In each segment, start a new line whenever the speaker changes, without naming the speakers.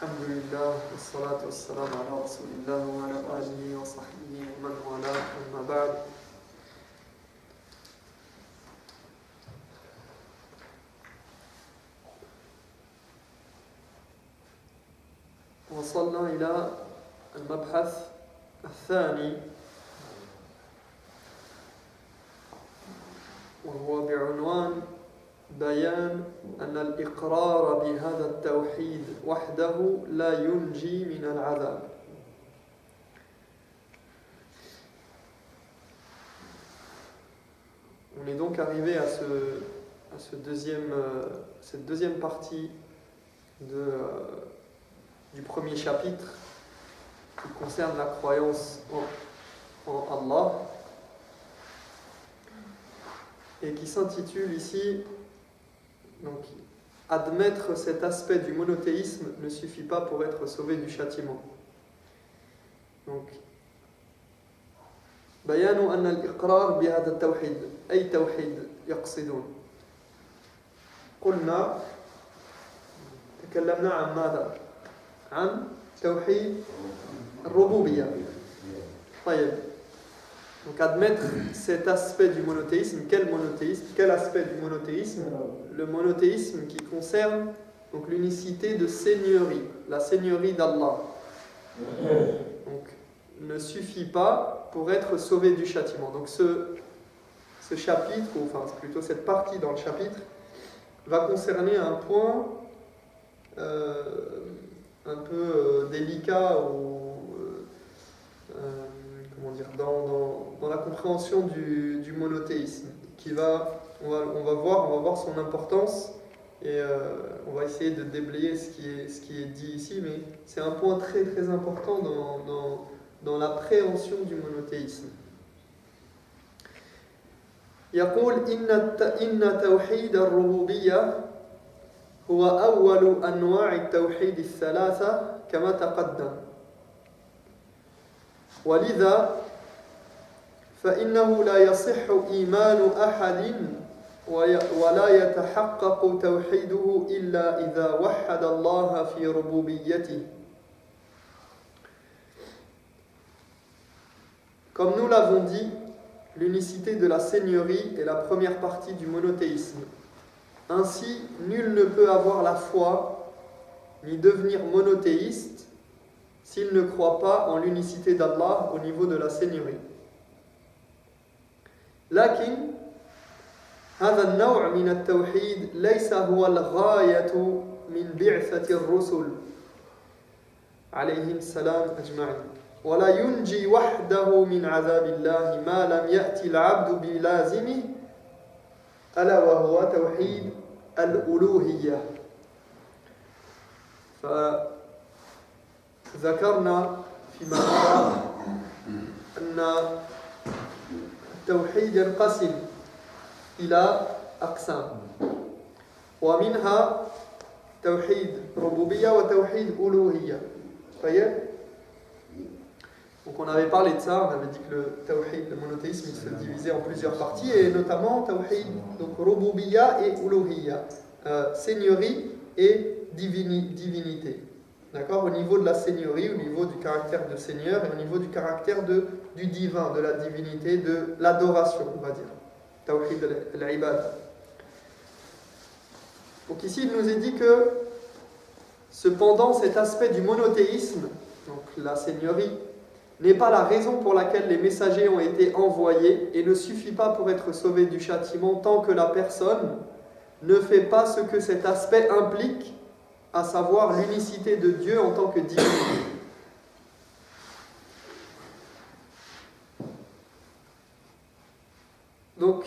الحمد لله والصلاة والسلام على رسول الله وعلى آله وصحبه ومن والاه أما بعد. وصلنا إلى المبحث الثاني وهو بعنوان بيان أن الإقرار بهذا التوحيد وحده لا ينجي من العذاب. On est donc arrivé à cette deuxième partie du premier chapitre qui concerne la croyance en Allah et qui s'intitule ici donc, admettre cet aspect du monothéisme ne suffit pas pour être sauvé du châtiment. Donc, بيان أن الإقرار بهذا التوحيد أي توحيد يقصدون. قلنا تكلمنا عن ماذا؟ عن توحيد الربوبية. طيب. Donc admettre cet aspect du monothéisme, quel aspect du monothéisme? Le monothéisme qui concerne donc l'unicité de seigneurie, la seigneurie d'Allah. Donc ne suffit pas pour être sauvé du châtiment. Donc ce chapitre, ou enfin plutôt cette partie dans le chapitre, va concerner un point un peu délicat ou comment dire, dans la compréhension du monothéisme, on va voir son importance et on va essayer de déblayer ce qui est dit ici, mais c'est un point très très important dans l'appréhension du monothéisme. يقول إن توحيد الربوبية هو أول أنواع التوحيد الثلاثة كما تقدم. ولذا فإنه لا يصح إيمان أحد ولا يتحقق توحيده إلا إذا وحد الله في ربوبيته. Comme nous l'avons dit, l'unicité de la seigneurie est la première partie du monothéisme. Ainsi, nul ne peut avoir la foi ni devenir monothéiste s'il ne croit pas en l'unicité d'Allah au niveau de la seigneurie. لكن هذا النوع من التوحيد ليس هو الغاية من بعثة الرسل عليهم السلام أجمعين ولا ينجي وحده من عذاب الله ما لم يأتي العبد بلازمه ألا وهو توحيد الألوهية. ذكرنا فيما مضى أن التوحيد ينقسم إلى أقسام ومنها توحيد ربوبية وتوحيد ألوهية. طيب. Donc on avait parlé de ça, on avait dit que le tawhid, le monothéisme, il se divisait en plusieurs parties et notamment tawhid, donc rububiyya et uluhiyya, seigneurie et divinité. D'accord, au niveau de la seigneurie, au niveau du caractère de seigneur et au niveau du caractère du divin, de la divinité, de l'adoration, on va dire. Tawhid al-ibad. Donc ici, il nous est dit que cependant, cet aspect du monothéisme, donc la seigneurie, n'est pas la raison pour laquelle les messagers ont été envoyés et ne suffit pas pour être sauvé du châtiment tant que la personne ne fait pas ce que cet aspect implique, à savoir l'unicité de Dieu en tant que divinité. Donc,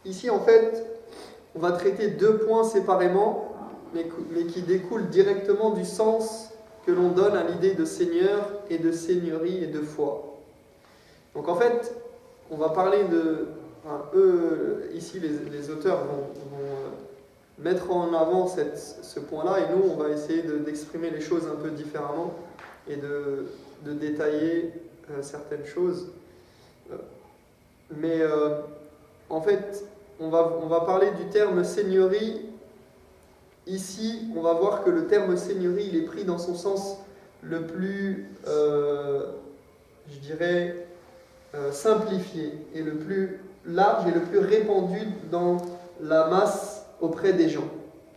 ici en fait, on va traiter deux points séparément, mais qui découlent directement du sens que l'on donne à l'idée de seigneur et de seigneurie et de foi. Donc en fait, on va parler de... ici les auteurs vont mettre en avant ce point-là et nous on va essayer d'exprimer les choses un peu différemment et de détailler certaines choses. Mais en fait, on va parler du terme seigneurie ici, on va voir que le terme seigneurie, il est pris dans son sens le plus, je dirais, simplifié et le plus large et le plus répandu dans la masse auprès des gens.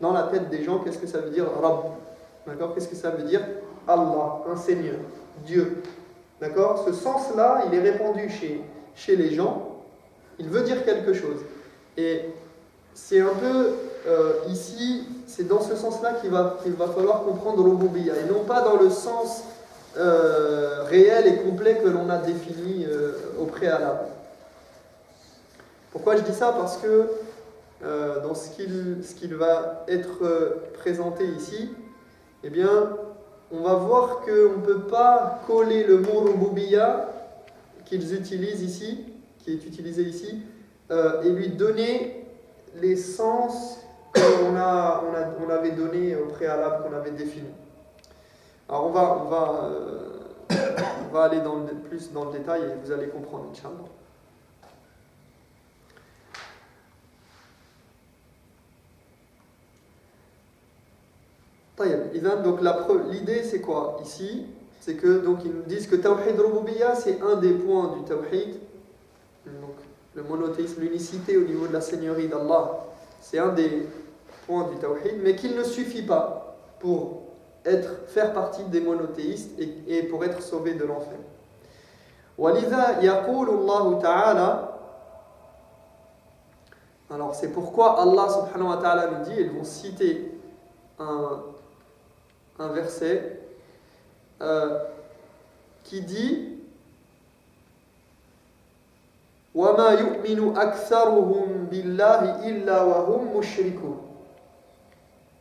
Dans la tête des gens, qu'est-ce que ça veut dire Rabb? D'accord? Qu'est-ce que ça veut dire Allah, un Seigneur, Dieu. D'accord? Ce sens-là, il est répandu chez les gens. Il veut dire quelque chose. Et c'est un peu ici, c'est dans ce sens-là qu'il va falloir comprendre Rububiyya, et non pas dans le sens réel et complet que l'on a défini au préalable. Pourquoi je dis ça? Parce que dans ce qu'il va être présenté ici, eh bien, on va voir qu'on ne peut pas coller le mot Rububiyya qu'ils utilisent ici, qui est utilisé ici, et lui donner les sens qu'on avait donnés au préalable, qu'on avait définis. Alors on va aller plus dans le détail et vous allez comprendre, Inch'Allah. Donc l'idée c'est quoi ici? C'est que donc ils nous disent que Tawhid Rububiyya c'est un des points du Tawhid, donc le monothéisme, l'unicité au niveau de la seigneurie d'Allah, c'est un des points du Tawhid, mais qu'il ne suffit pas pour faire partie des monothéistes et pour être sauvé de l'enfer. وَلِذَا يَقُولُ اللَّهُ تَعَالَى. Alors c'est pourquoi Allah subhanahu wa ta'ala nous dit, ils vont citer un verset qui dit وَمَا يُؤْمِنُ أَكْثَرُهُمْ بِاللَّهِ إِلَّا وَهُمْ مُشْرِكُونَ.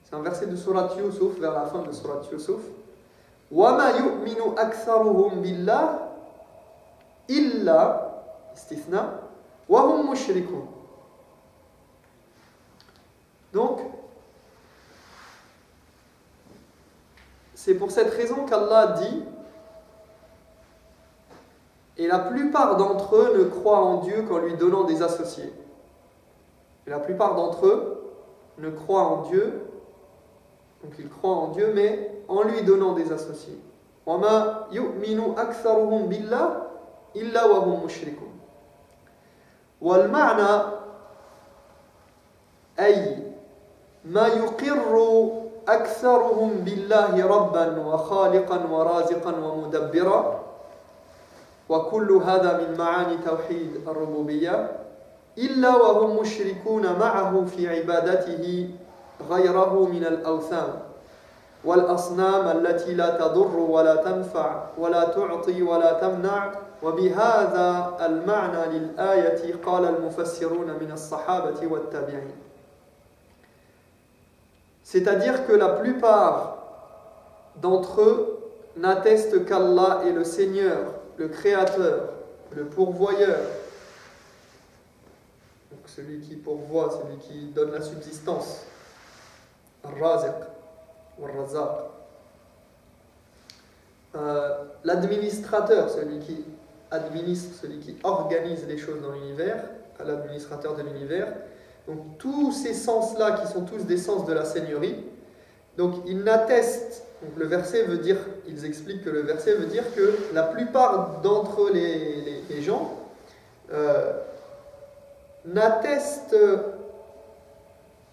C'est un verset de Surat Yusuf, vers la fin de Surat Yusuf. وَمَا يُؤْمِنُ أَكْثَرُهُمْ بِاللَّهِ إِلَّا استثناء وَهُمْ مُشْرِكُونَ. Donc, c'est pour cette raison qu'Allah dit, et la plupart d'entre eux ne croient en Dieu qu'en lui donnant des associés. Et la plupart d'entre eux ne croient en Dieu, donc ils croient en Dieu, mais en lui donnant des associés. وَمَا يُؤْمِنُ أَكْثَرُهُمْ بِاللَّهِ إِلَّا وَهُمْ مُشْرِكُونَ. وَالْمَعْنَى أي ما يقر أكثرهم بالله ربا وخالقا ورازقا ومدبرا، وكل هذا من معاني توحيد الربوبية، إلا وهم مشركون معه في عبادته غيره من الأوثان والأصنام التي لا تضر ولا تنفع ولا تعطي ولا تمنع. وبهذا المعنى للآية قال المفسرون من الصحابة والتابعين. C'est-à-dire que la plupart d'entre eux n'attestent qu'Allah est le Seigneur, le Créateur, le pourvoyeur, donc celui qui pourvoit, celui qui donne la subsistance, Al-Raziq ou Al-Razaq, l'administrateur, celui qui administre, celui qui organise les choses dans l'univers, l'administrateur de l'univers. Donc tous ces sens-là qui sont tous des sens de la seigneurie, donc ils n'attestent, donc le verset veut dire, ils expliquent que le verset veut dire que la plupart d'entre les gens n'attestent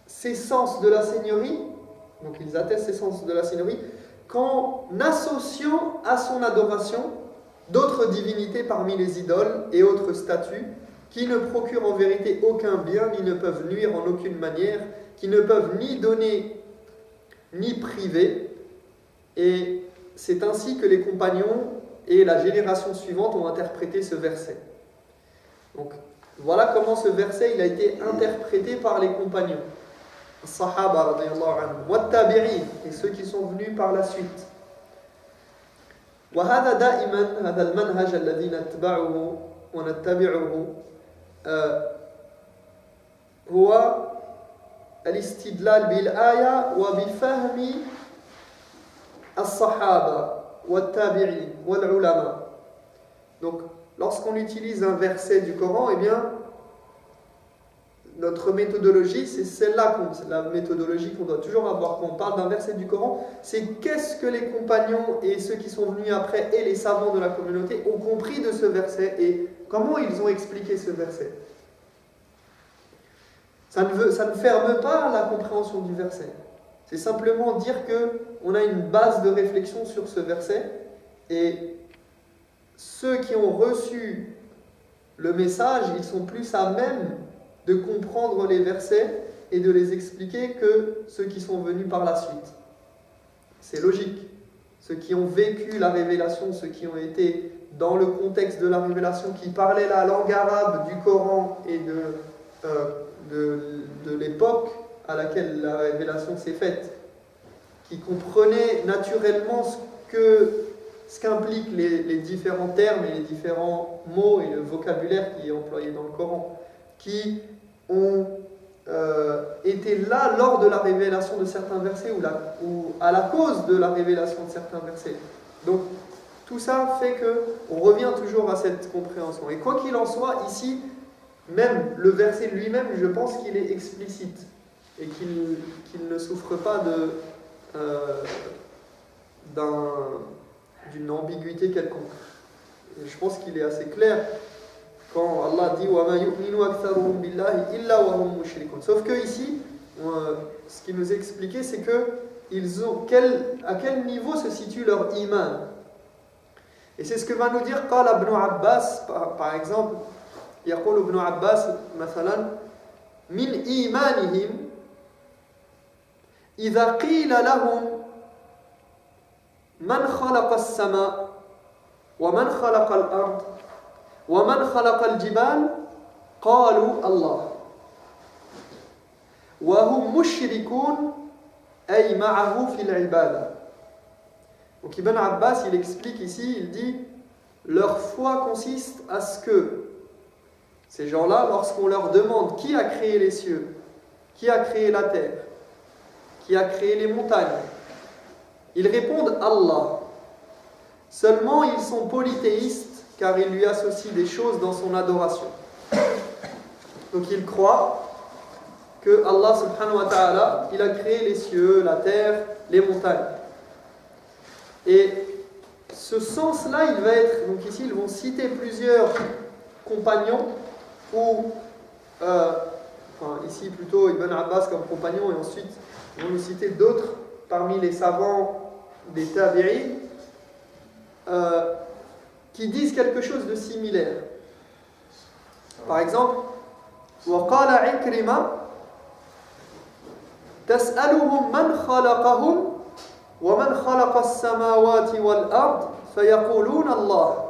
ces sens de la seigneurie, donc ils attestent ces sens de la seigneurie qu'en associant à son adoration d'autres divinités parmi les idoles et autres statues qui ne procurent en vérité aucun bien, ni ne peuvent nuire en aucune manière, qui ne peuvent ni donner, ni priver. Et c'est ainsi que les compagnons et la génération suivante ont interprété ce verset. Donc, voilà comment ce verset il a été interprété par les compagnons. Sahaba, radiyallahu anhum, wa tabi'in, et ceux qui sont venus par la suite. وهذا دائما هذا المنهج الذي نتبعه ونتبعه هو الاستدلال بالآية وبفهم الصحابة والتابعين والعلماء. Donc, lorsqu'on utilise un verset du Coran, eh bien, notre méthodologie, c'est celle-là, c'est la méthodologie qu'on doit toujours avoir quand on parle d'un verset du Coran, c'est qu'est-ce que les compagnons et ceux qui sont venus après et les savants de la communauté ont compris de ce verset et comment ils ont expliqué ce verset. Ça ne ferme pas la compréhension du verset. C'est simplement dire qu'on a une base de réflexion sur ce verset et ceux qui ont reçu le message, ils sont plus à même de comprendre les versets et de les expliquer que ceux qui sont venus par la suite. C'est logique. Ceux qui ont vécu la révélation, ceux qui ont été dans le contexte de la révélation, qui parlaient la langue arabe du Coran et de l'époque à laquelle la révélation s'est faite, qui comprenaient naturellement ce qu'impliquent les différents termes et les différents mots et le vocabulaire qui est employé dans le Coran, qui ont été là lors de la révélation de certains versets ou à la cause de la révélation de certains versets. Donc tout ça fait qu'on revient toujours à cette compréhension. Et quoi qu'il en soit, ici, même le verset lui-même, je pense qu'il est explicite et qu'il ne souffre pas d'une ambiguïté quelconque. Et je pense qu'il est assez clair quand Allah dit وَمَا يُؤْمِنُ أَكْثَرُهُمْ بِاللَّهِ إِلَّا وَهُمْ مُشْرِكُونَ. Sauf que ici, ce qui nous est expliqué, c'est à quel niveau se situe leur iman. Et c'est ce que va nous dire قال ابن Abbas, par exemple, يقول ابن عباس مثلا من إيمانهم إذا قيل لهم من خلق السماء ومن خلق الأرض ومن خلق الجبال قالوا الله وهم مشركون أي معه في العبادة. Donc Ibn Abbas, il explique ici, il dit leur foi consiste à ce que ces gens-là, lorsqu'on leur demande qui a créé les cieux, qui a créé la terre, qui a créé les montagnes, ils répondent Allah. Seulement ils sont polythéistes car ils lui associent des choses dans son adoration. Donc ils croient que Allah subhanahu wa ta'ala, il a créé les cieux, la terre, les montagnes. Et ce sens-là, il va être, donc ici ils vont citer plusieurs compagnons, ou ici plutôt Ibn Abbas comme compagnon, et ensuite ils vont nous citer d'autres parmi les savants des tabi'in qui disent quelque chose de similaire. Par exemple, وقال عكرمة تسألهم من خلقهم ومن خلق السماوات والأرض فيقولون الله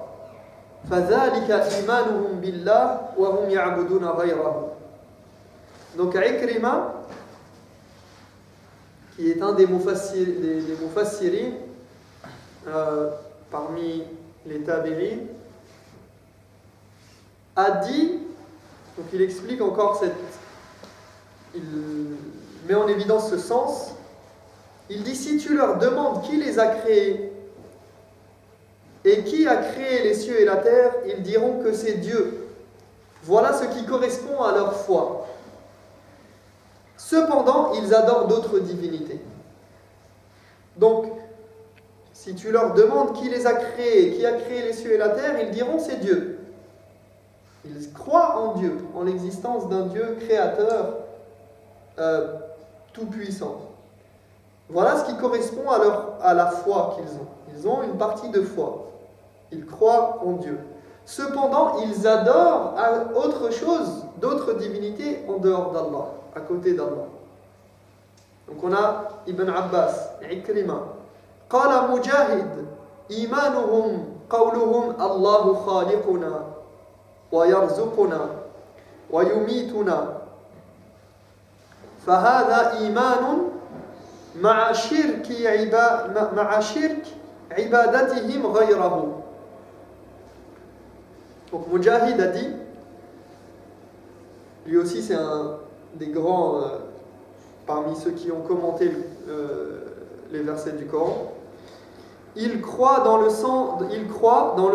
فذلك إيمانهم بالله وهم يعبدون غيره. Donc Ikrima, qui est un des mufassirin parmi les tabi'in, a dit, donc il explique encore il met en évidence ce sens, il dit si tu leur demandes qui les a créés et qui a créé les cieux et la terre, ils diront que c'est Dieu. Voilà ce qui correspond à leur foi. Cependant, ils adorent d'autres divinités. Donc, si tu leur demandes qui les a créés, qui a créé les cieux et la terre, ils diront c'est Dieu. Ils croient en Dieu, en l'existence d'un Dieu créateur tout-puissant. Voilà ce qui correspond à la foi qu'ils ont. Ils ont une partie de foi. Ils croient en Dieu. Cependant, ils adorent autre chose, d'autres divinités en dehors d'Allah, à côté d'Allah. Donc on a Ibn Abbas, Ikrima. قال مجاهد إيمانهم قولهم الله خالقنا ويرزقنا ويميتنا فهذا إيمان مع شرك عبادتهم غيره. Donc Mujahid a dit, lui aussi c'est un des grands parmi ceux qui ont commenté les versets du Coran, ils croient dans le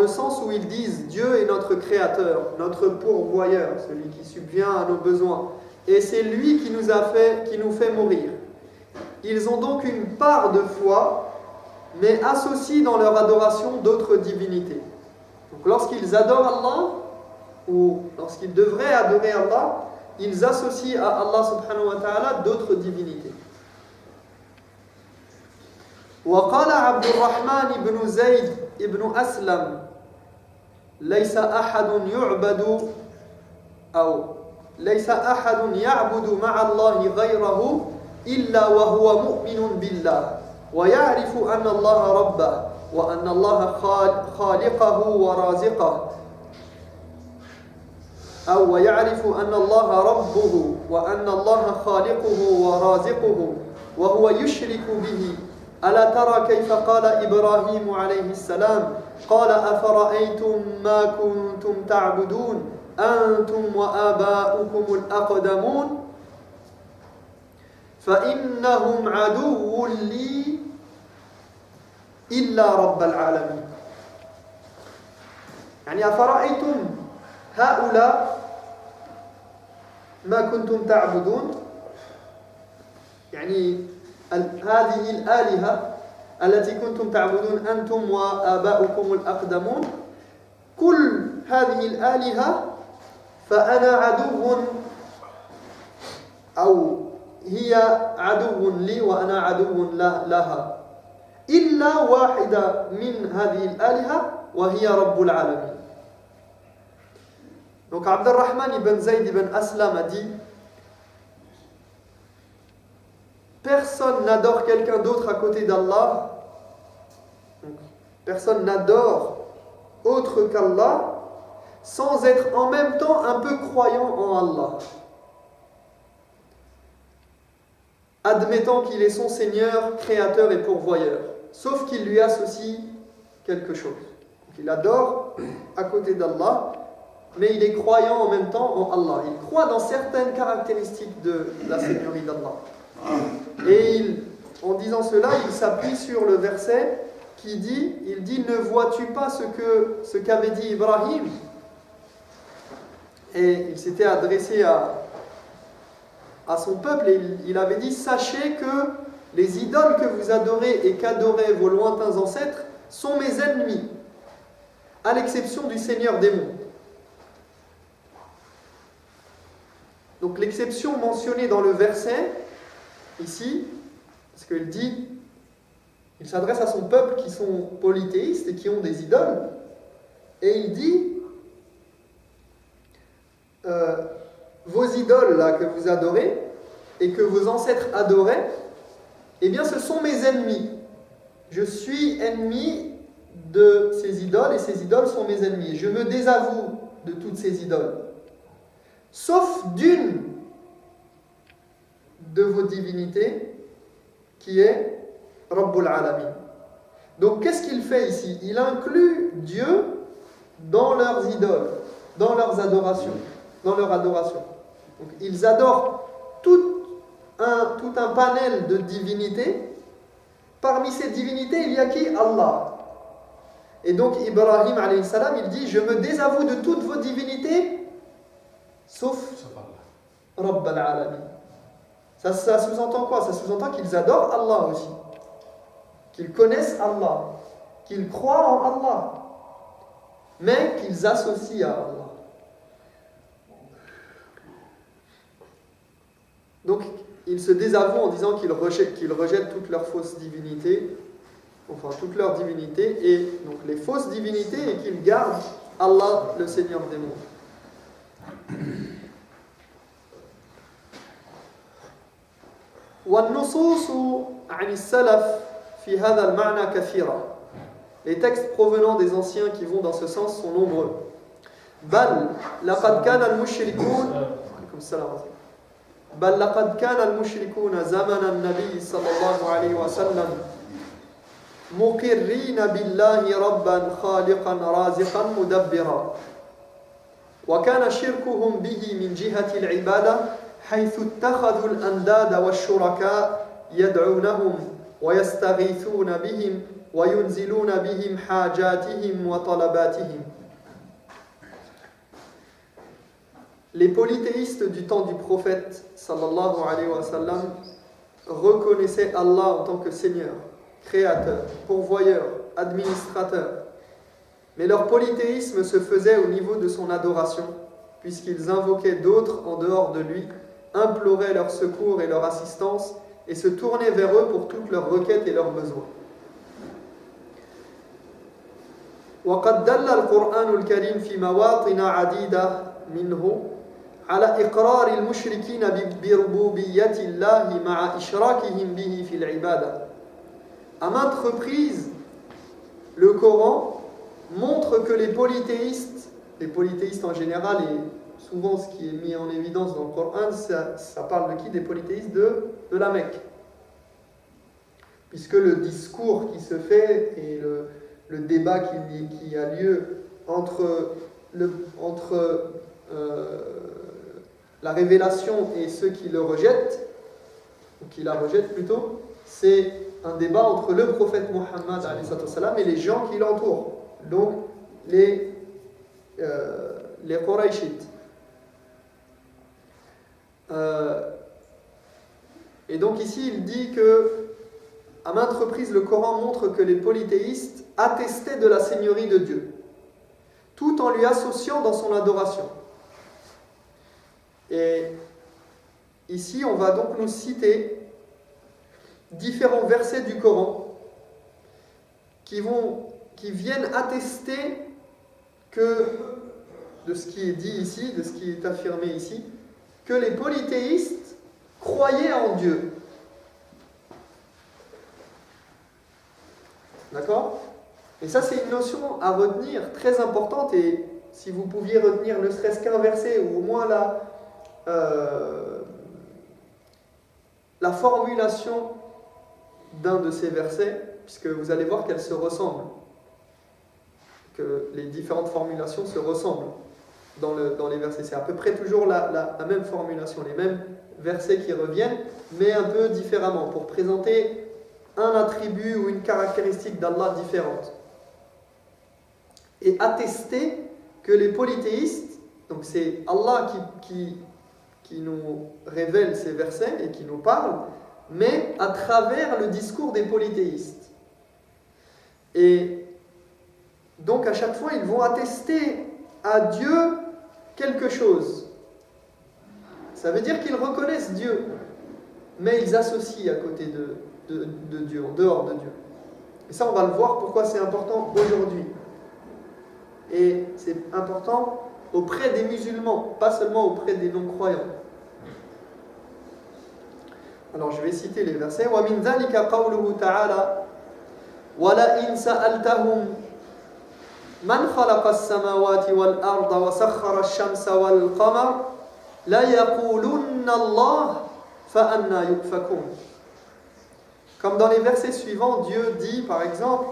sens où ils disent Dieu est notre créateur, notre pourvoyeur, celui qui subvient à nos besoins. et c'est lui qui nous fait mourir. Ils ont donc une part de foi, mais associent dans leur adoration d'autres divinités. Donc lorsqu'ils adorent Allah, ou lorsqu'ils devraient adorer Allah, ils associent à Allah subhanahu wa ta'ala d'autres divinités. وقال عبد الرحمن بن زيد بن أسلم ليس أحد يعبد مع الله غيره إلا وهو مؤمن بالله ويعرف أن الله ربه وأن الله خالقه ورازقه أو ويعرف أن الله ربه وأن الله خالقه ورازقه وهو يشرك به. ألا ترى كيف قال إبراهيم عليه السلام قال أفرأيتم ما كنتم تعبدون أنتم وآباؤكم الأقدمون فإنهم عدو لي إلا رب العالمين. يعني أفرأيتم هؤلاء ما كنتم تعبدون، يعني هذه الآلهة التي كنتم تعبدون أنتم وآباؤكم الأقدمون، كل هذه الآلهة فأنا عدو أو هي عدو لي وأنا عدو لها إلا واحدة من هذه الآلهة وهي رب العالمين. Donc Abdurrahman ibn Zayd ibn Aslam a dit: personne n'adore quelqu'un d'autre à côté d'Allah, personne n'adore autre qu'Allah sans être en même temps un peu croyant en Allah, admettant qu'il est son Seigneur, créateur et pourvoyeur, sauf qu'il lui associe quelque chose. Donc il adore à côté d'Allah, mais il est croyant en même temps en Allah. Il croit dans certaines caractéristiques de la Seigneurie d'Allah. Et en disant cela, il s'appuie sur le verset qui dit, il dit: ne vois-tu pas ce qu'avait dit Ibrahim? Et il s'était adressé à son peuple et il avait dit: sachez que les idoles que vous adorez et qu'adoraient vos lointains ancêtres sont mes ennemis, à l'exception du Seigneur des mondes. Donc l'exception mentionnée dans le verset ici, parce qu'il dit, il s'adresse à son peuple qui sont polythéistes et qui ont des idoles, et il dit: vos idoles là que vous adorez et que vos ancêtres adoraient, eh bien ce sont mes ennemis. Je suis ennemi de ces idoles et ces idoles sont mes ennemis. Je me désavoue de toutes ces idoles, sauf d'une de vos divinités qui est Rabbul Alamin. Donc qu'est-ce qu'il fait ici? Il inclut Dieu dans leurs idoles, dans leurs adorations, dans leur adoration. Donc ils adorent tout un panel de divinités. Parmi ces divinités, il y a qui? Allah. Et donc Ibrahim alayhi salam, il dit: je me désavoue de toutes vos divinités sauf Rabb al-Alamin. Ça sous-entend quoi? Ça sous-entend qu'ils adorent Allah aussi, qu'ils connaissent Allah, qu'ils croient en Allah, mais qu'ils associent à Allah. Donc ils se désavouent en disant qu'ils rejettent toutes leurs fausses divinités, enfin toutes leurs divinités, et donc les fausses divinités, et qu'ils gardent Allah, le Seigneur des mondes. والنصوص عن السلف في هذا المعنى كثيرة. Les textes provenant des anciens qui vont dans ce sens sont nombreux. بل لقد كان المشركون عليكم السلام بل لقد كان المشركون زمن النبي صلى الله عليه وسلم مقرين بالله ربا خالقا رازقا مدبرا، وكان شركهم به من جهة العبادة حيث اتخذوا الأنداد والشركاء يدعونهم ويستغيثون بهم وينزلون بهم حاجاتهم وطلباتهم. Les polythéistes du temps du prophète sallallahu alayhi wa sallam reconnaissaient Allah en tant que Seigneur, Créateur, pourvoyeur, administrateur. Mais leur polythéisme se faisait au niveau de son adoration, puisqu'ils invoquaient d'autres en dehors de lui, imploraient leur secours et leur assistance, et se tournaient vers eux pour toutes leurs requêtes et leurs besoins. وقد دل القرآن الكريم في مواطن عديدة منه على إقرار المشركين بربوبية الله مع إشراكهم به في العبادة. À maintes reprises, le Coran montre que les polythéistes en général, et souvent ce qui est mis en évidence dans le Coran, ça parle de qui? Des polythéistes de la Mecque. Puisque le discours qui se fait et le débat qui a lieu entre la révélation et ceux qui le rejettent, ou qui la rejettent plutôt, c'est un débat entre le prophète Muhammad et les gens qui l'entourent, donc les Qurayshites. Et donc ici il dit que à maintes reprises le Coran montre que les polythéistes attestaient de la seigneurie de Dieu, tout en lui associant dans son adoration. Et ici on va donc nous citer différents versets du Coran qui viennent attester que, de ce qui est dit ici, de ce qui est affirmé ici, que les polythéistes croyaient en Dieu. D'accord? Et ça, c'est une notion à retenir très importante, et si vous pouviez retenir ne serait-ce qu'un verset, ou au moins la formulation d'un de ces versets, puisque vous allez voir qu'elles se ressemblent, que les différentes formulations se ressemblent dans les versets. C'est à peu près toujours la même formulation, les mêmes versets qui reviennent, mais un peu différemment, pour présenter un attribut ou une caractéristique d'Allah différente. Et attester que les polythéistes, donc c'est Allah qui nous révèle ces versets et qui nous parle, mais à travers le discours des polythéistes. Et donc à chaque fois, ils vont attester à Dieu quelque chose. Ça veut dire qu'ils reconnaissent Dieu, mais ils associent à côté de Dieu, en dehors de Dieu. Et ça, on va le voir pourquoi c'est important aujourd'hui. Et c'est important auprès des musulmans, pas seulement auprès des non-croyants. Alors je vais citer les versets. وَمِنْ ذَلِكَ قَوْلُهُ تَعَالَى وَلَئِنْ سَأَلْتَهُمْ مَنْ خَلَقَ السَّمَاوَاتِ وَالْأَرْضَ وَسَخَّرَ الشَّمْسَ وَالْقَمَرَ لَيَقُولُنَّ اللَّهُ فَأَنَّى يُؤْفَكُونَ. Comme dans les versets suivants, Dieu dit par exemple,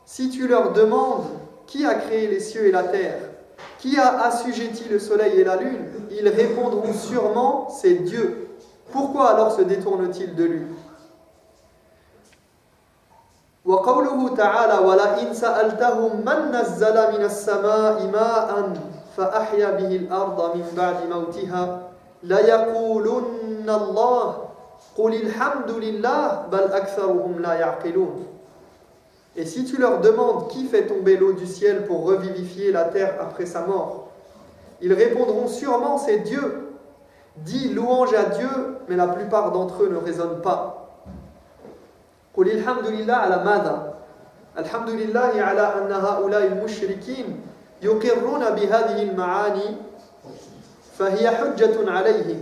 si tu leur demandes qui a créé les cieux et la terre, qui a assujetti le soleil et la lune, ils répondront sûrement, c'est Dieu. Pourquoi alors se détourne-t-il de lui? وقوله تعالى ولئن سألتهم من نزل من السماء ماء فأحيا به الأرض من بعد موتها ليقولن الله قل الحمد لله بل أكثرهم لا يعقلون. Et si tu leur demandes qui fait tomber l'eau du ciel pour revivifier la terre après sa mort, ils répondront sûrement c'est Dieu. Dis louange à Dieu, mais la plupart d'entre eux ne raisonnent pas. قل الحمد لله على ماذا؟ الحمد لله على أن هؤلاء المشركين يقرون بهذه المعاني فهي حجة عليهم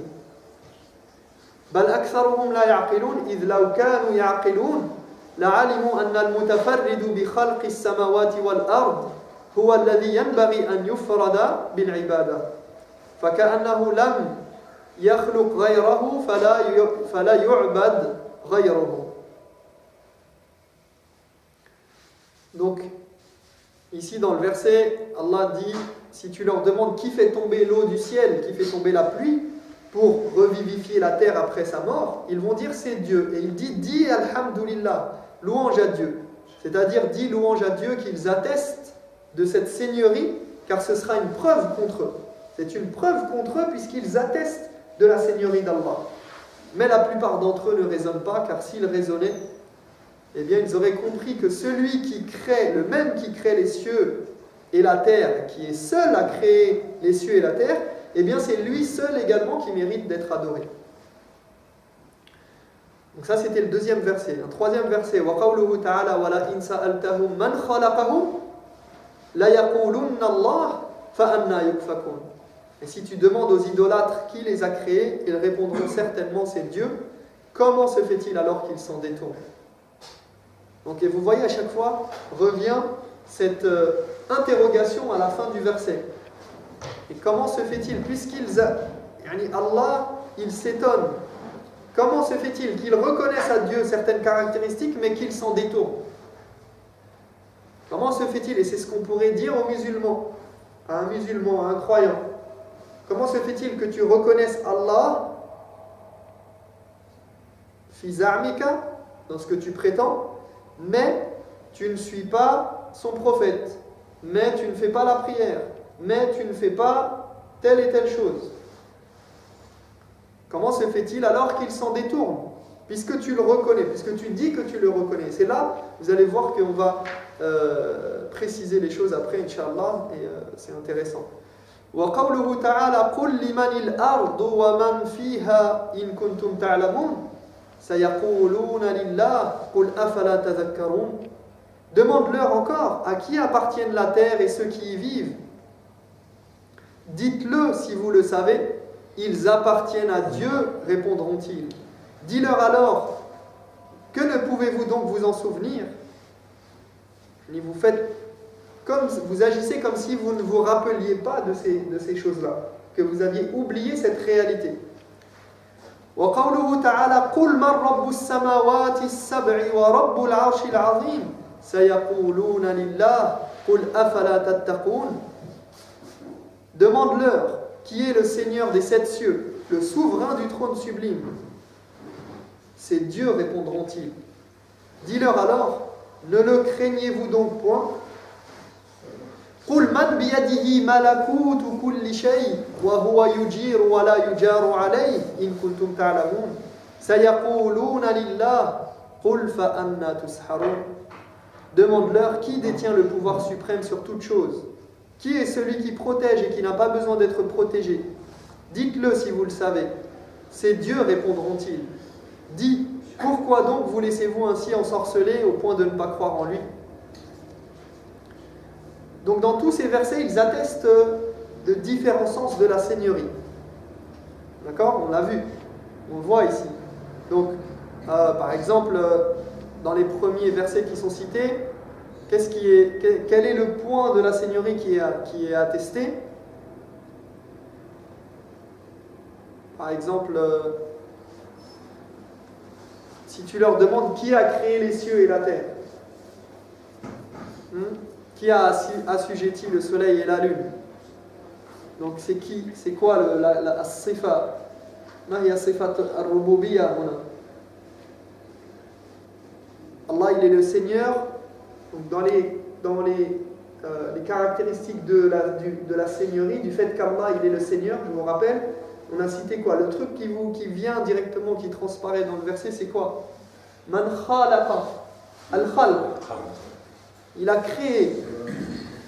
بل أكثرهم لا يعقلون إذ لو كانوا يعقلون لعلموا أن المتفرد بخلق السماوات والأرض هو الذي ينبغي أن يفرد بالعبادة فكأنه لم يخلق غيره فلا يعبد غيره. Donc, ici dans le verset, Allah dit, si tu leur demandes qui fait tomber l'eau du ciel, qui fait tomber la pluie, pour revivifier la terre après sa mort, ils vont dire c'est Dieu. Et il dit, dis alhamdulillah, louange à Dieu. C'est-à-dire, dis louange à Dieu qu'ils attestent de cette seigneurie, car ce sera une preuve contre eux. C'est une preuve contre eux puisqu'ils attestent de la seigneurie d'Allah. Mais la plupart d'entre eux ne raisonnent pas, car s'ils raisonnaient, eh bien ils auraient compris que celui qui crée, le même qui crée les cieux et la terre, qui est seul à créer les cieux et la terre, eh bien c'est lui seul également qui mérite d'être adoré. Donc ça c'était le deuxième verset. Un troisième verset, وَقَوْلُهُ تَعَالَى وَلَئِنْ سَأَلْتَهُمْ مَنْ خَلَقَهُمْ لَيَقُولُنَّ اللَّهُ فَأَنَّى يُؤْفَكُونَ. Et si tu demandes aux idolâtres qui les a créés, ils répondront certainement c'est Dieu. Comment se fait-il alors qu'ils s'en détournent? Donc et vous voyez à chaque fois revient cette interrogation à la fin du verset. Et comment se fait-il Allah, il s'étonne. Comment se fait-il qu'ils reconnaissent à Dieu certaines caractéristiques mais qu'ils s'en détournent? Comment se fait-il? Et c'est ce qu'on pourrait dire aux musulmans, à un musulman, à un croyant. Comment se fait-il que tu reconnaisses Allah fi za'mika, dans ce que tu prétends, mais tu ne suis pas son prophète, mais tu ne fais pas la prière, mais tu ne fais pas telle et telle chose? Comment se fait-il alors qu'il s'en détourne? Puisque tu le reconnais, puisque tu dis que tu le reconnais. C'est là, vous allez voir qu'on va préciser les choses après, Inch'Allah, et c'est intéressant. وقوله تعالى قل لمن الأرض ومن فيها إن كنتم تعلمون سيقولون لله قل أفلا تذكرون. Demande-leur encore à qui appartiennent la terre et ceux qui y vivent. Dites-le si vous le savez, ils appartiennent à Dieu, répondront-ils. Dis-leur alors, que ne pouvez-vous donc vous en souvenir? Vous agissez comme si vous ne vous rappeliez pas de ces choses-là, que vous aviez oublié cette réalité. وقوله تعالى قل من رب السماوات السبع ورب العرش العظيم سيقولون لله قل أفلا تتقون. Demande-leur qui est le Seigneur des sept cieux, le souverain du trône sublime. C'est Dieu, répondront-ils. Dis-leur alors, ne le craignez-vous donc point? قل من بيده ملكوت كل شيء وهو يجير ولا يجار عليه إن كنتم تعلمون سيقولون لله قل فأنى تسحرون. Demande-leur qui détient le pouvoir suprême sur toute chose. Qui est celui qui protège et qui n'a pas besoin d'être protégé? Dites-le si vous le savez. C'est Dieu, répondront-ils. Dis, pourquoi donc vous laissez-vous ainsi ensorceler au point de ne pas croire en lui? Donc dans tous ces versets, ils attestent de différents sens de la seigneurie. D'accord? On l'a vu. On le voit ici. Donc, par exemple, dans les premiers versets qui sont cités, quel est le point de la seigneurie qui est attesté? Par exemple, si tu leur demandes qui a créé les cieux et la terre, qui a assujetti le soleil et la lune? Donc c'est qui? C'est quoi la sifa? Il y a sifat al-rububiyya. Allah, il est le Seigneur. Donc dans les caractéristiques de la seigneurie, du fait qu'Allah il est le Seigneur, je vous rappelle, on a cité quoi? Le truc qui vient directement, qui transparaît dans le verset, c'est quoi? Man khalaqa al-khalq. Il a créé.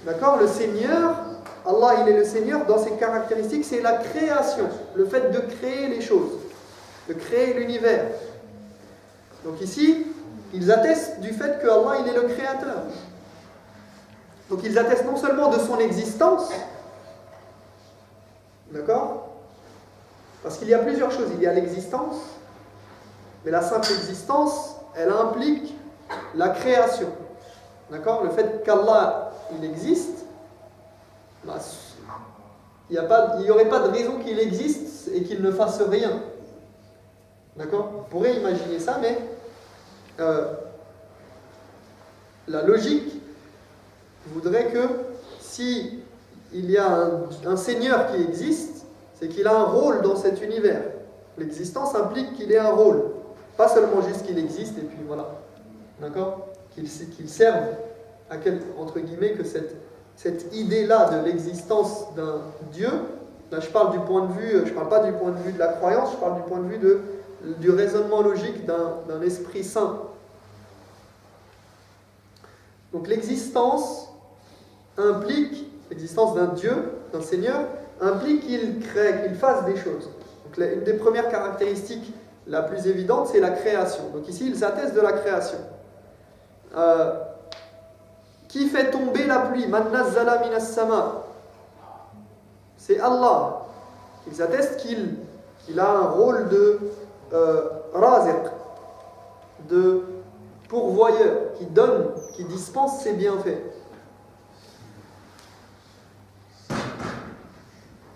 D'accord? Le Seigneur, Allah il est le Seigneur, dans ses caractéristiques, c'est la création, le fait de créer les choses, de créer l'univers. Donc ici, ils attestent du fait que Allah il est le créateur. Donc ils attestent non seulement de son existence, d'accord? Parce qu'il y a plusieurs choses. Il y a l'existence, mais la simple existence, elle implique la création. D'accord? Le fait qu'Allah il existe, il n'y aurait pas de raison qu'il existe et qu'il ne fasse rien. D'accord? On pourrait imaginer ça, mais la logique voudrait que si il y a un Seigneur qui existe, c'est qu'il a un rôle dans cet univers. L'existence implique qu'il ait un rôle. Pas seulement juste qu'il existe et puis voilà. D'accord? Qu'il serve à entre guillemets, que cette idée-là de l'existence d'un Dieu Là, je parle du point de vue, je parle pas du point de vue de la croyance, je parle du point de vue du raisonnement logique d'un esprit saint. Donc l'existence d'un Dieu, d'un Seigneur, implique qu'il crée, qu'il fasse des choses. Donc une des premières caractéristiques la plus évidente, c'est la création. Donc ici, ils attestent de la création. Qui fait tomber la pluie? Man nazzala minas sama. C'est Allah. Ils attestent qu'il a un rôle de raziq, de pourvoyeur, qui donne, qui dispense ses bienfaits.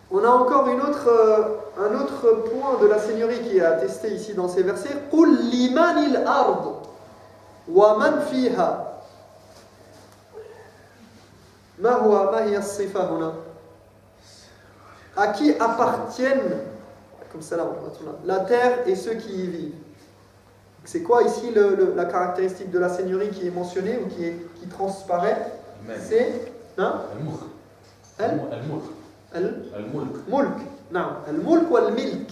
On a encore un autre point de la Seigneurie qui est attesté ici dans ces versets. قُلْ لِمَنِ الْأَرْضِ وَمَنْ فِيهَا. ما هي الصفة هنا؟ À qui appartiennent, comme ça là, la terre et ceux qui y vivent? C'est quoi ici la caractéristique de la Seigneurie qui est mentionnée ou qui transparaît? C'est Al-Mulk. Non, Al-Mulk ou Al-Milk.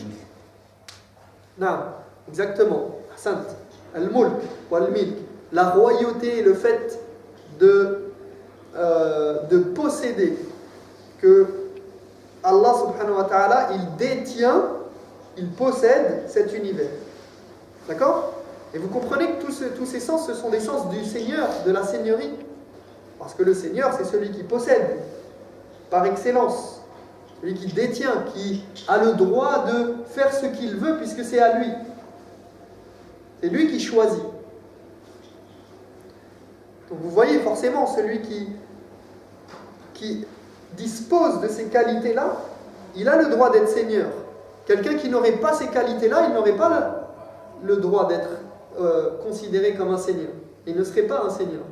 Non, exactement. Hassan. Al-Mulk ou Al-Milk. La royauté, le fait de posséder, que Allah subhanahu wa ta'ala, il détient, il possède cet univers. D'accord? Et vous comprenez que tous ces sens, ce sont des sens du Seigneur, de la Seigneurie. Parce que le Seigneur, c'est celui qui possède, par excellence. Celui qui détient, qui a le droit de faire ce qu'il veut, puisque c'est à lui. C'est lui qui choisit. Donc vous voyez forcément, celui qui dispose de ces qualités-là, il a le droit d'être Seigneur. Quelqu'un qui n'aurait pas ces qualités-là, il n'aurait pas le droit d'être considéré comme un Seigneur. Il ne serait pas un Seigneur.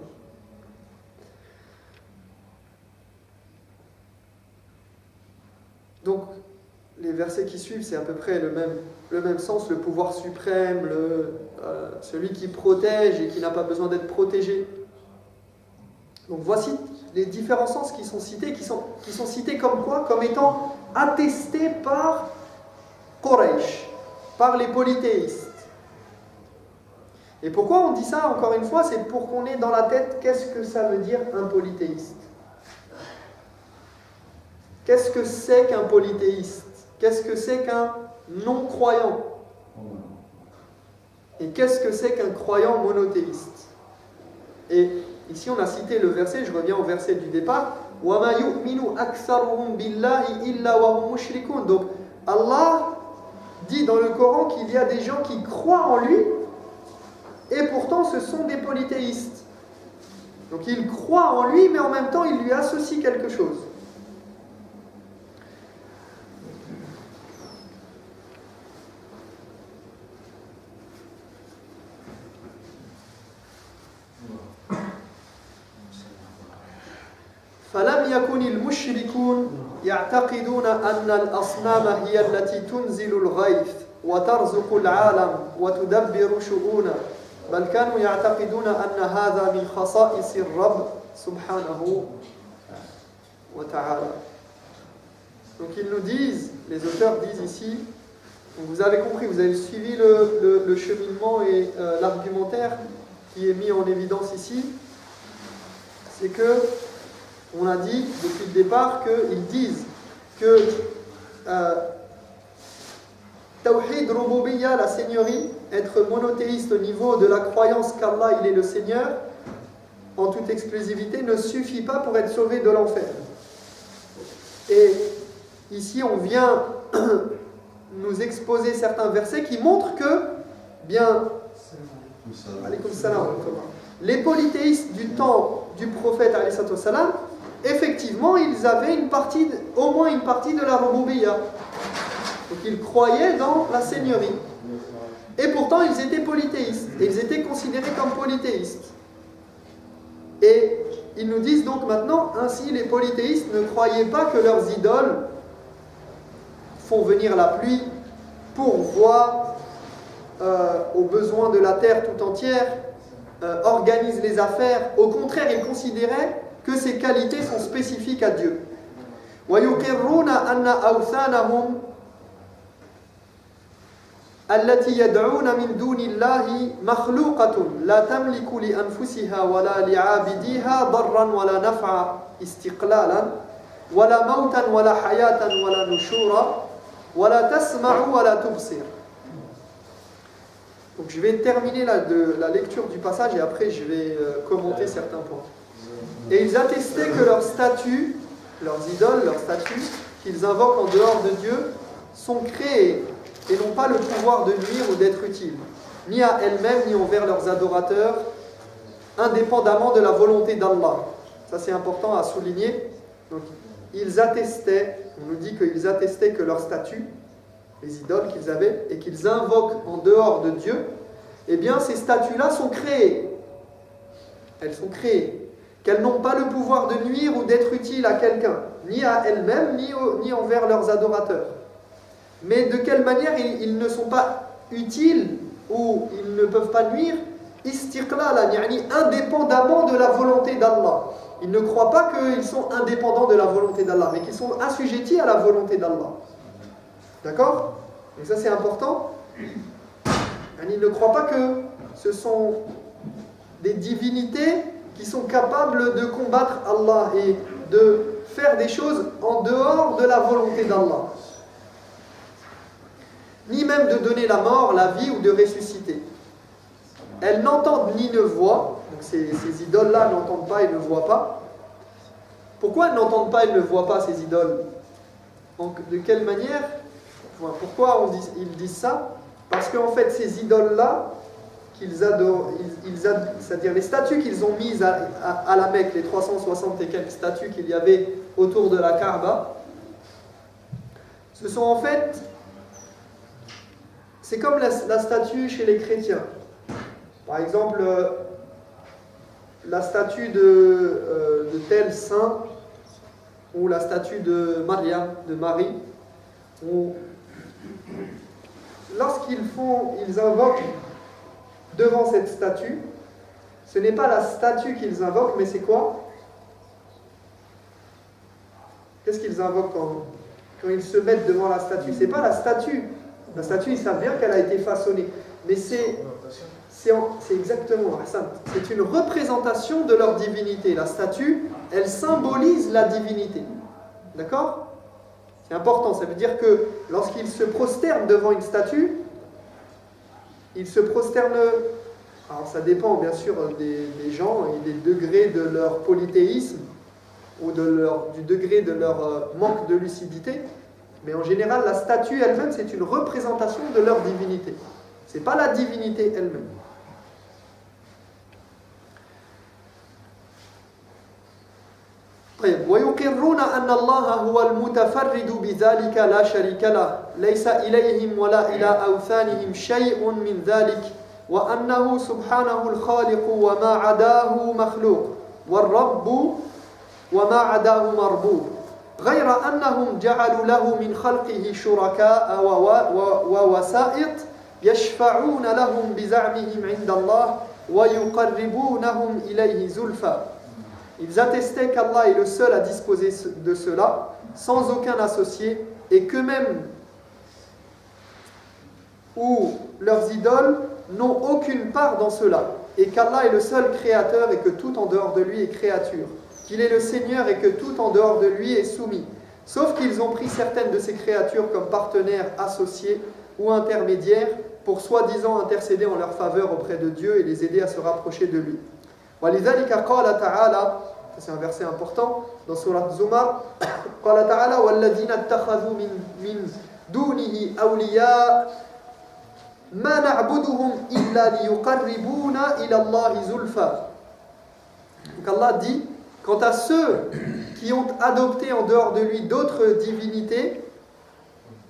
Donc, les versets qui suivent, c'est à peu près le même sens, le pouvoir suprême, celui qui protège et qui n'a pas besoin d'être protégé. Donc voici les différents sens qui sont cités, qui sont cités comme quoi? Comme étant attestés par Quraysh, par les polythéistes. Et pourquoi on dit ça, encore une fois? C'est pour qu'on ait dans la tête qu'est-ce que ça veut dire un polythéiste. Qu'est-ce que c'est qu'un polythéiste? Qu'est-ce que c'est qu'un non-croyant? Et qu'est-ce que c'est qu'un croyant monothéiste? Et ici on a cité le verset, je reviens au verset du départ. وَمَا يُؤْمِنُ أَكْثَرُهُمْ بِاللَّهِ إِلَّا وَهُمْ مُشْرِكُونَ. Donc Allah dit dans le Coran qu'il y a des gens qui croient en lui et pourtant ce sont des polythéistes. Donc ils croient en lui mais en même temps ils lui associent quelque chose. فلم يكن المشركون يعتقدون أن الأصنام هي التي تنزل الغيث وترزق العالم وتدبر شؤونه بل كانوا يعتقدون أن هذا من خصائص الرب سبحانه وتعالى. Donc ils nous disent, les auteurs disent ici, vous avez compris, vous avez suivi le cheminement et l'argumentaire qui est mis en évidence ici, c'est que on a dit depuis le départ qu'ils disent que Tawhid Rububiyya, la Seigneurie, être monothéiste au niveau de la croyance qu'Allah il est le Seigneur, en toute exclusivité, ne suffit pas pour être sauvé de l'enfer. Et ici on vient nous exposer certains versets qui montrent que, bien, les polythéistes du temps du prophète alayhi salam, effectivement, ils avaient au moins une partie de la Rububiyya. Donc ils croyaient dans la Seigneurie. Et pourtant, ils étaient polythéistes. Et ils étaient considérés comme polythéistes. Et ils nous disent donc maintenant, ainsi les polythéistes ne croyaient pas que leurs idoles font venir la pluie, pourvoient aux besoins de la terre tout entière, organisent les affaires. Au contraire, ils considéraient que ces qualités sont spécifiques à Dieu. ويقرون أن أوثانهم التي يدعون من دون الله مخلوقة لا تملك لأنفسها ولا لعابديها ضرا ولا نفعا استقلالا ولا موتا ولا حياة ولا نشورا ولا تسمع ولا تبصر. Donc je vais terminer la lecture du passage et après je vais commenter certains points. Et ils attestaient que leurs statues, leurs idoles, leurs statues qu'ils invoquent en dehors de Dieu sont créées et n'ont pas le pouvoir de nuire ou d'être utiles, ni à elles-mêmes ni envers leurs adorateurs, indépendamment de la volonté d'Allah. Ça c'est important à souligner. Donc ils attestaient, on nous dit qu'ils attestaient que leurs statues, les idoles qu'ils avaient, et qu'ils invoquent en dehors de Dieu, eh bien ces statues-là sont créées. Elles sont créées. Qu'elles n'ont pas le pouvoir de nuire ou d'être utiles à quelqu'un, ni à elles-mêmes, ni envers leurs adorateurs. Mais de quelle manière ils ne sont pas utiles ou ils ne peuvent pas nuire, istiqlalan, yani indépendamment de la volonté d'Allah. Ils ne croient pas qu'ils sont indépendants de la volonté d'Allah, mais qu'ils sont assujettis à la volonté d'Allah. D'accord? Et ça c'est important. Ils ne croient pas que ce sont des divinités qui sont capables de combattre Allah et de faire des choses en dehors de la volonté d'Allah. Ni même de donner la mort, la vie ou de ressusciter. Elles n'entendent ni ne voient, donc ces idoles-là n'entendent pas et ne voient pas. Pourquoi elles n'entendent pas et ne voient pas ces idoles? De quelle manière? Pourquoi ils disent ça? Parce qu'en fait ces idoles-là, qu'ils adorent, c'est-à-dire les statues qu'ils ont mises à la Mecque, les 360 et quelques statues qu'il y avait autour de la Kaaba, ce sont en fait, c'est comme la statue chez les chrétiens. Par exemple, la statue de tel saint, ou la statue de Maryam, de Marie, où ils invoquent devant cette statue, ce n'est pas la statue qu'ils invoquent, mais c'est quoi? Qu'est-ce qu'ils invoquent quand ils se mettent devant la statue? C'est pas la statue. La statue, ils savent bien qu'elle a été façonnée. Mais c'est exactement, c'est une représentation de leur divinité. La statue, elle symbolise la divinité. D'accord? C'est important. Ça veut dire que lorsqu'ils se prosternent devant une statue, ils se prosternent, alors ça dépend bien sûr des gens et des degrés de leur polythéisme ou du degré de leur manque de lucidité, mais en général la statue elle-même c'est une représentation de leur divinité. C'est pas la divinité elle-même. طيب ويقرون أن الله هو المتفرد بذلك لا شريك له ليس إليهم ولا إلى أوثانهم شيء من ذلك وأنه سبحانه الخالق وما عداه مخلوق والرب وما عداه مربوب غير أنهم جعلوا له من خلقه شركاء ووسائط يشفعون لهم بزعمهم عند الله ويقربونهم إليه زلفى. Ils attestaient qu'Allah est le seul à disposer de cela, sans aucun associé, et qu'eux-mêmes ou leurs idoles n'ont aucune part dans cela, et qu'Allah est le seul créateur et que tout en dehors de lui est créature, qu'il est le Seigneur et que tout en dehors de lui est soumis, sauf qu'ils ont pris certaines de ces créatures comme partenaires, associés ou intermédiaires pour soi-disant intercéder en leur faveur auprès de Dieu et les aider à se rapprocher de lui. وَلِذَلِكَ قَالَ تَعَالَى, c'est un verset important dans Surat Zumar, قَالَ تَعَالَى وَالَّذِينَ اتَّخَذُوا مِن دُونِهِ أَوْلِيَاءَ مَا نَعْبُدُهُمْ إِلَّا لِيُقَرِّبُونَا إِلَى اللَّهِ زُلْفَى. Donc Allah dit, quant à ceux qui ont adopté en dehors de lui d'autres divinités,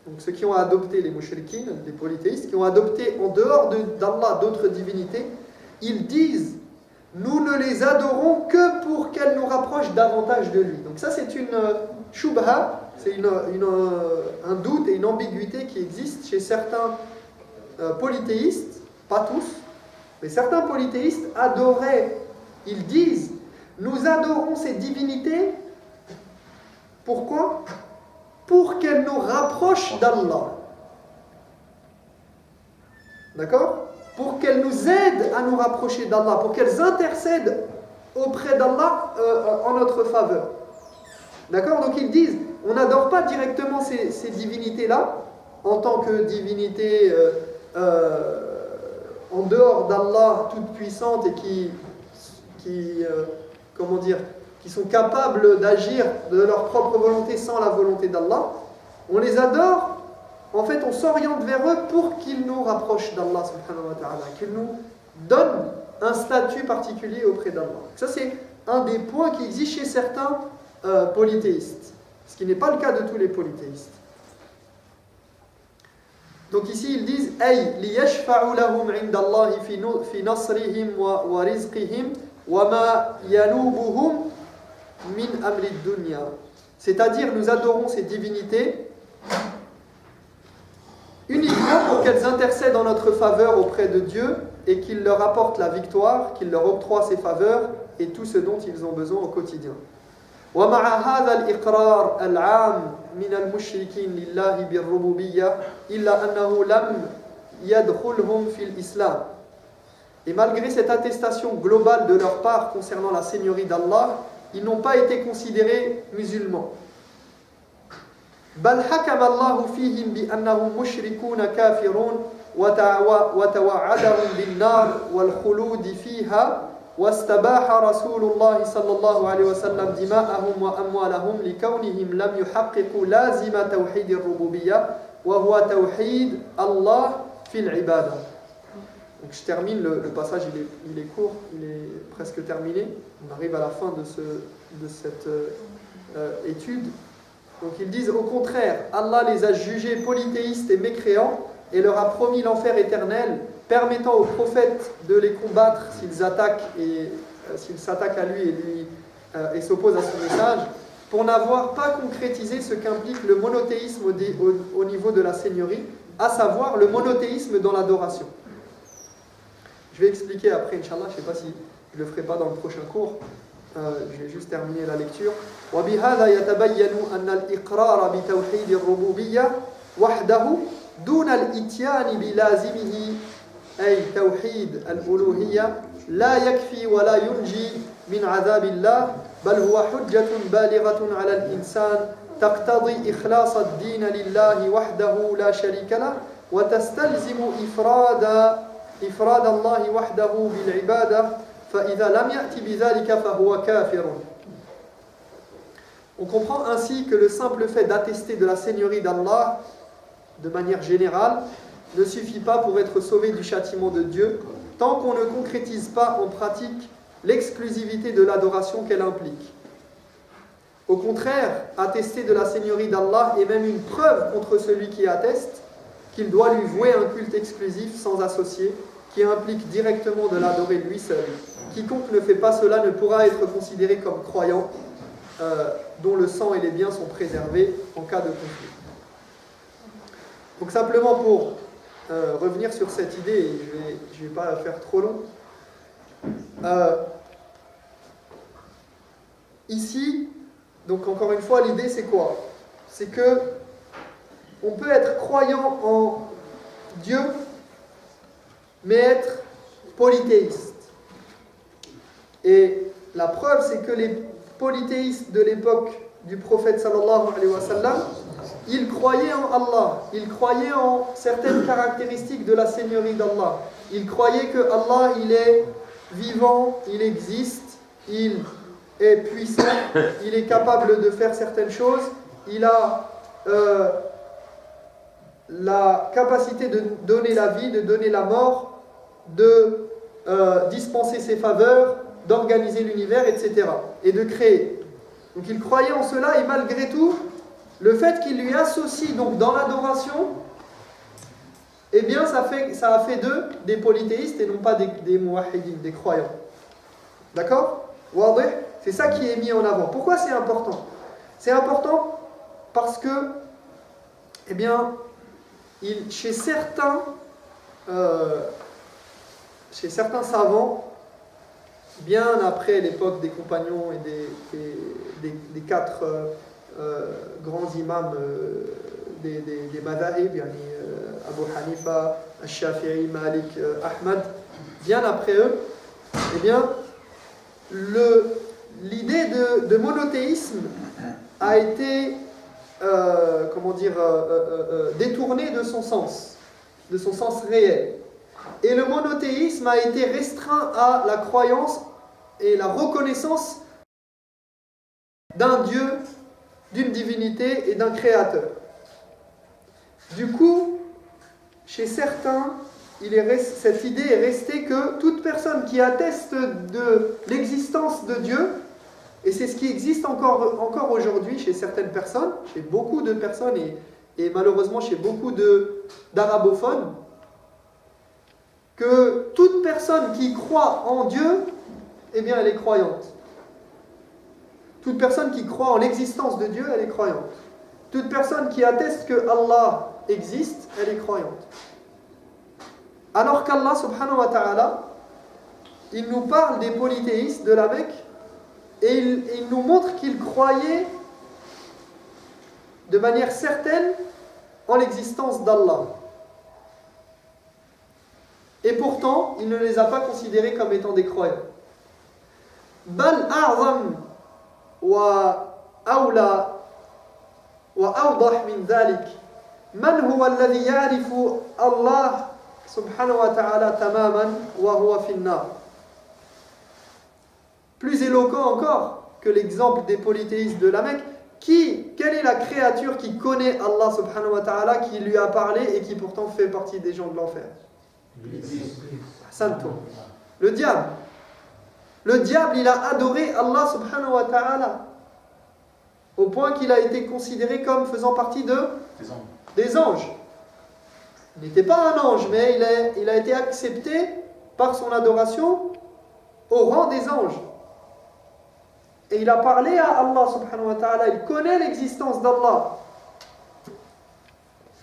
donc ceux qui ont adopté les mushrikines, les polythéistes, qui ont adopté en dehors d'Allah d'autres divinités, ils disent nous ne les adorons que pour qu'elles nous rapprochent davantage de lui. Donc ça c'est une shubha, c'est un doute et une ambiguïté qui existe chez certains polythéistes, pas tous, mais certains polythéistes adoraient, ils disent nous adorons ces divinités Pourquoi? Pour qu'elles nous rapprochent d'Allah. D'accord? Pour qu'elles nous aident à nous rapprocher d'Allah, pour qu'elles intercèdent auprès d'Allah en notre faveur. D'accord? Donc ils disent, on n'adore pas directement ces divinités-là en tant que divinités en dehors d'Allah, toute puissante et qui sont capables d'agir de leur propre volonté sans la volonté d'Allah. On les adore. En fait, on s'oriente vers eux pour qu'ils nous rapprochent d'Allah subhanahu wa ta'ala, qu'ils nous donnent un statut particulier auprès d'Allah. Ça, c'est un des points qui existe chez certains polythéistes, ce qui n'est pas le cas de tous les polythéistes. Donc ici, ils disent « Ay liyashfa'u lahum 'inda Allah fi nasrihim wa rizqihim wa ma yanubuhum min amri dunya » C'est-à-dire, nous adorons ces divinités uniquement pour qu'elles intercèdent en notre faveur auprès de Dieu et qu'il leur apporte la victoire, qu'il leur octroie ses faveurs et tout ce dont ils ont besoin au quotidien. ومع هذا الإقرار العام من المشركين لله بالربوبية إلا أنه لم يدخلهم في الإسلام. Et malgré cette attestation globale de leur part concernant la seigneurie d'Allah, ils n'ont pas été considérés musulmans. بل حكم الله فيهم بأنهم مشركون كافرون وتوعدهم بالنار والخلود فيها واستباح رسول الله صلى الله عليه وسلم دماءهم وأموالهم لكونهم لم يحققوا لازم توحيد الربوبية وهو توحيد الله في العبادة. Donc je termine, le passage il est court, il est presque terminé. On arrive à la fin de cette étude. Donc ils disent au contraire, Allah les a jugés polythéistes et mécréants et leur a promis l'enfer éternel, permettant aux prophètes de les combattre s'ils attaquent et s'ils s'attaquent à lui et s'opposent à son message, pour n'avoir pas concrétisé ce qu'implique le monothéisme au niveau de la seigneurie, à savoir le monothéisme dans l'adoration. Je vais expliquer après, Inch'Allah, je ne sais pas si je ne le ferai pas dans le prochain cours. Je vais juste terminer la lecture. وبهذا يتبين أن الإقرار بتوحيد الربوبية وحده دون الإتيان بلازمه أي توحيد الألوهية لا يكفي ولا ينجي من عذاب الله بل هو حجة بالغة على الإنسان تقتضي إخلاص الدين لله وحده لا شريك له وتستلزم إفراد الله وحده بالعبادة فإذا لم يأتي بذلك فهو كافر. On comprend ainsi que le simple fait d'attester de la seigneurie d'Allah de manière générale ne suffit pas pour être sauvé du châtiment de Dieu tant qu'on ne concrétise pas en pratique l'exclusivité de l'adoration qu'elle implique. Au contraire, attester de la seigneurie d'Allah est même une preuve contre celui qui atteste qu'il doit lui vouer un culte exclusif sans associé qui implique directement de l'adorer lui seul. Quiconque ne fait pas cela ne pourra être considéré comme croyant dont le sang et les biens sont préservés en cas de conflit. Donc simplement pour revenir sur cette idée, et je ne vais pas faire trop long, ici, donc encore une fois, l'idée c'est quoi? C'est que on peut être croyant en Dieu, mais être polythéiste. Et la preuve, c'est que les polythéistes de l'époque du prophète sallallahu alayhi wa sallam, ils croyaient en Allah, ils croyaient en certaines caractéristiques de la seigneurie d'Allah. Ils croyaient que Allah, il est vivant, il existe, il est puissant, il est capable de faire certaines choses, il a la capacité de donner la vie, de donner la mort, de dispenser ses faveurs, d'organiser l'univers, etc. et de créer. Donc il croyait en cela et malgré tout, le fait qu'il lui associe donc dans l'adoration, eh bien ça a fait d'eux des polythéistes et non pas des muwahhidin, des croyants. D'accord? C'est ça qui est mis en avant. Pourquoi c'est important? C'est important parce que, eh bien, chez certains savants, bien après l'époque des compagnons et des quatre grands imams des madhahib, Abu Hanifa, Al-Shafi'i, Malik, Ahmad, bien après eux, eh bien, l'idée de monothéisme a été détournée de son sens réel. Et le monothéisme a été restreint à la croyance et la reconnaissance d'un Dieu, d'une divinité et d'un créateur. Du coup, chez certains, cette idée est restée que toute personne qui atteste de l'existence de Dieu, et c'est ce qui existe encore aujourd'hui chez certaines personnes, chez beaucoup de personnes et malheureusement chez beaucoup d'arabophones, que toute personne qui croit en Dieu, eh bien elle est croyante. Toute personne qui croit en l'existence de Dieu, elle est croyante. Toute personne qui atteste que Allah existe, elle est croyante. Alors qu'Allah subhanahu wa ta'ala, il nous parle des polythéistes de la Mecque et il nous montre qu'ils croyaient de manière certaine en l'existence d'Allah. Et pourtant, il ne les a pas considérés comme étant des croyants. Bal a'zam wa awla wa awdah min dhalik man huwa alladhi ya'rifu Allah subhanahu wa ta'ala tamaman wa huwa fi an-nar. Plus éloquent encore que l'exemple des polythéistes de la Mecque, quelle est la créature qui connaît Allah subhanahu wa ta'ala, qui lui a parlé et qui pourtant fait partie des gens de l'enfer? Le diable. Le diable, il a adoré Allah subhanahu wa ta'ala au point qu'il a été considéré comme faisant partie des anges. Il n'était pas un ange, mais il a été accepté par son adoration au rang des anges. Et il a parlé à Allah subhanahu wa ta'ala, il connaît l'existence d'Allah.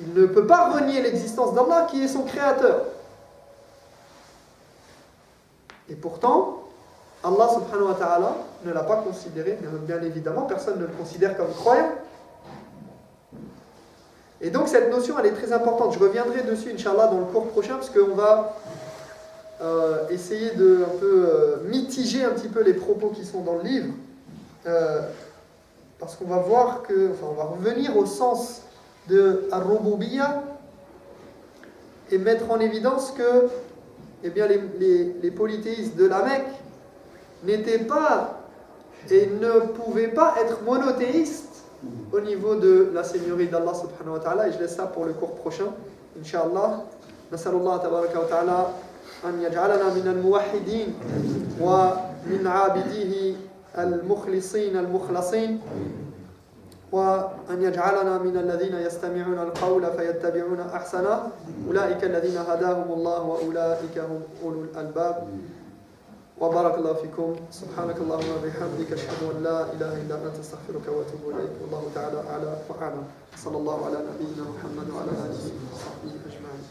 Il ne peut pas renier l'existence d'Allah qui est son créateur. Et pourtant, Allah subhanahu wa ta'ala ne l'a pas considéré, bien évidemment, personne ne le considère comme croyant. Et donc cette notion, elle est très importante. Je reviendrai dessus, Inch'Allah, dans le cours prochain, parce qu'on va essayer de mitiger un petit peu les propos qui sont dans le livre. Parce qu'on va voir on va revenir au sens de Ar-Rububiyyah et mettre en évidence que les polythéistes de la Mecque n'étaient pas et ne pouvaient pas être monothéistes au niveau de la seigneurie d'Allah subhanahu wa ta'ala. Et je laisse ça pour le cours prochain, Inch'Allah. Nasalullah tabaraka wa ta'ala an yaj'alana min al-muwahhidin wa min 'abidihi al-mukhlisin al-mukhlasin وأن يجعلنا من الذين يستمعون القول فيتبعون أحسنه أولئك الذين هداهم الله وأولئك هم أولو الألباب وبارك الله فيكم سبحانك اللهم وبحمدك أشهد أن لا إله إلا أنت أستغفرك وأتوب إليك والله تعالى أعلى وأعلم صلى الله على نبينا محمد وعلى آله وصحبه أجمعين.